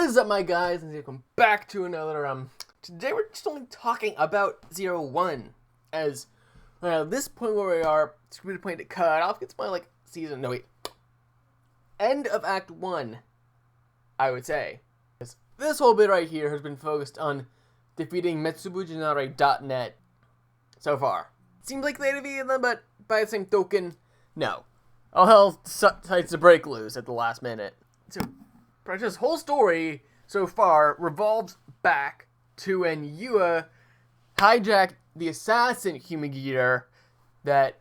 What is up, my guys, and welcome back to another, today we're just only talking about Zero-One, as, at this point where we are, it's really point to cut off, it's my, end of Act 1, I would say. This whole bit right here has been focused on defeating Metsubujinare.net so far. Seems like they defeated them, but by the same token, no. All hell decides to break loose at the last minute. So, this whole story so far revolves back to when Yua hijacked the assassin Humagear that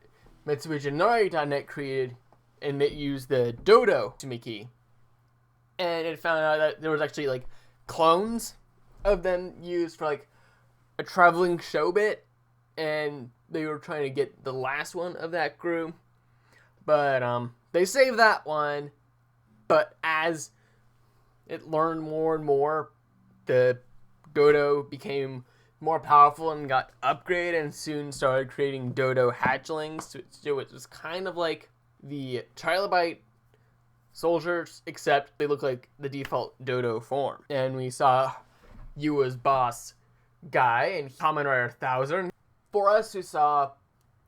Metsubujinare.net created and it used the Dodo Tsumiki. And it found out that there was actually clones of them used for a traveling show bit, and they were trying to get the last one of that crew. But they saved that one, but as it learned more and more, the Dodo became more powerful and got upgraded and soon started creating Dodo hatchlings. So it was kind of like the Trilobite soldiers, except they look like the default Dodo form. And we saw Yua's boss guy and Kamen Rider 1000. For us who saw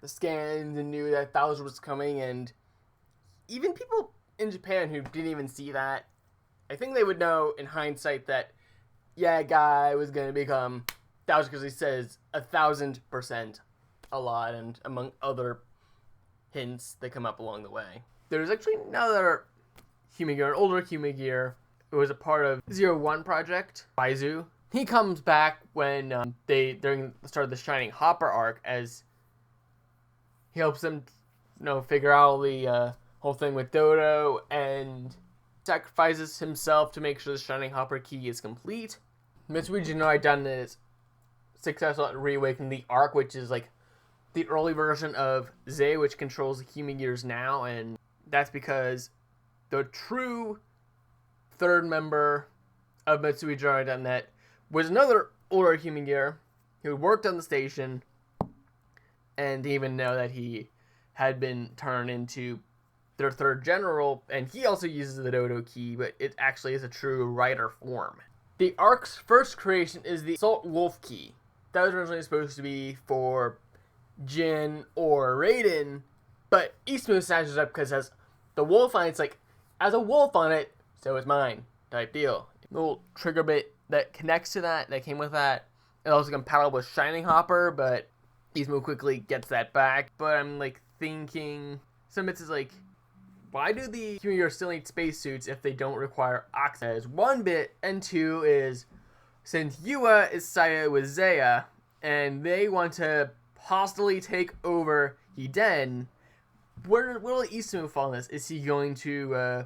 the scans and knew that 1000 was coming, and even people in Japan who didn't even see that, I think they would know in hindsight that, yeah, guy was going to become 1000 because he says 1000% a lot, and among other hints that come up along the way. There's actually another Humagear, an older Humagear, who was a part of Zero-One project, Baizu. He comes back when during the start of the Shining Hopper arc, as he helps them, figure out the whole thing with Dodo, and sacrifices himself to make sure the Shining Hopper key is complete. Metsubujinare.net is successful at reawakening the arc, which is the early version of Zei, which controls the Humagears now, and that's because the true third member of Metsubujinare.net was another older Humagear who worked on the station, and didn't even know that he had been turned into their third general, and he also uses the Dodo key, but it actually is a true rider form. The arc's first creation is the Assault Wolf key. That was originally supposed to be for Jin or Raiden, but Ismu snatches up because it has the wolf on it. It's as a wolf on it, so is mine, type deal. A little trigger bit that connects to that came with that. It's also compatible with Shining Hopper, but Ismu quickly gets that back. But I'm thinking, some bits is why do the Humagears still need spacesuits if they don't require oxygen? Is one bit, and two is, since Yua is sided with Zei, and they want to hostily take over Hiden, where will Ismu fall in this? Is he going to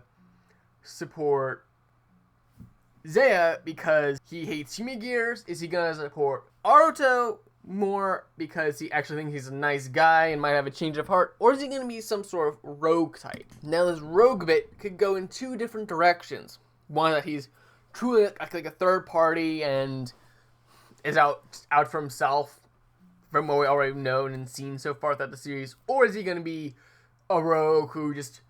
support Zei because he hates Humagears? Is he going to support Aruto more because he actually thinks he's a nice guy and might have a change of heart? Or is he going to be some sort of rogue type? Now, this rogue bit could go in two different directions. One, that he's truly like a third party and is out for himself, from what we already known and seen so far throughout the series. Or is he going to be a rogue who just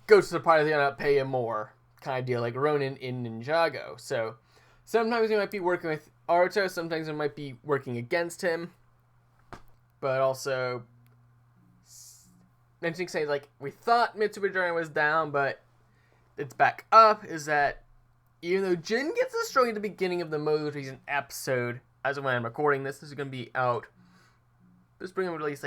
goes to the party and pay him more, kind of deal, like Ronin in Ninjago. So sometimes he might be working with Aruto, sometimes it might be working against him. But also, mentioning saying we thought Mitsubujinare was down, but it's back up, is that even though Jin gets destroyed at the beginning of the most recent episode, as of when I'm recording this is going to be out, this bring him release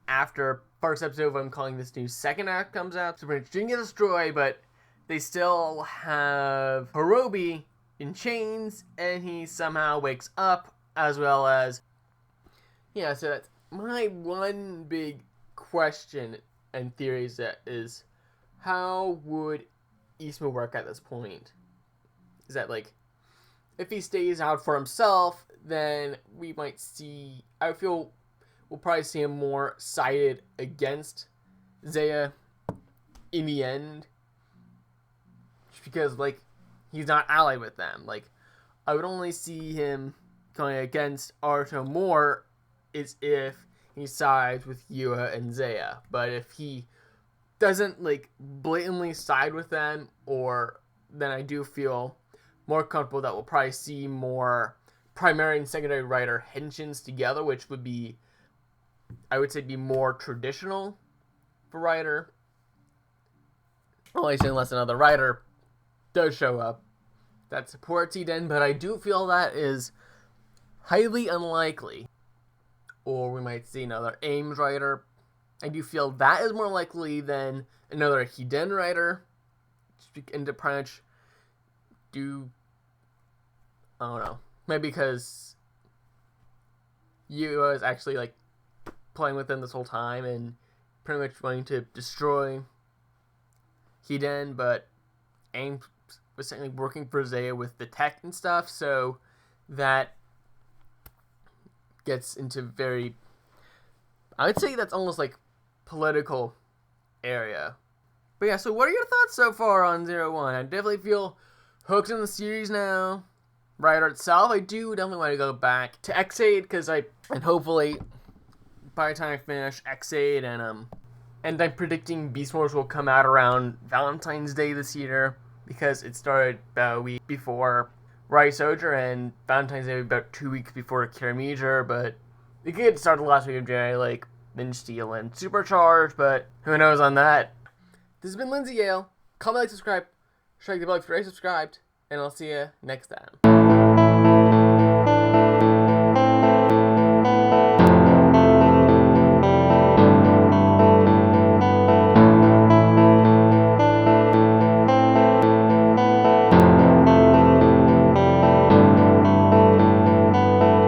after first episode of what I'm calling this new second act comes out. So Jin gets destroyed, but they still have Hirobi in chains, and he somehow wakes up, as well as, so that's my one big question and theory is how would Ismu work at this point? Is that if he stays out for himself, then we might see, I feel we'll probably see him more sided against Zei in the end, just because he's not allied with them. I would only see him going against Aruto more is if he sides with Yua and Zei. But if he doesn't blatantly side with them, or then I do feel more comfortable that we'll probably see more primary and secondary writer henshins together, which would be, I would say, be more traditional for writer. Only unless another writer does show up that supports Eden, but I do feel that is highly unlikely. Or we might see another Ames writer. I do feel that is more likely than another Hiden writer. And to pretty much do, I don't know, maybe because you was actually like playing with them this whole time and pretty much wanting to destroy Hiden, but Ames was certainly working for Zaya with the tech and stuff, so that gets into very, I would say that's almost like political area. But yeah, so what are your thoughts so far on Zero-One? I definitely feel hooked in the series now. Writer itself, I do definitely want to go back to X8, because and hopefully by the time I finish X8 and I'm predicting Beast Wars will come out around Valentine's Day this year, because it started about a week before Ryusoulger, and Valentine's Day about 2 weeks before Kiramijor, but it could start the last week of January, like Ninja Steel and Supercharged, but who knows on that. This has been Lindsay Yale. Comment, like, subscribe. Strike the bell if you're already subscribed, and I'll see you next time.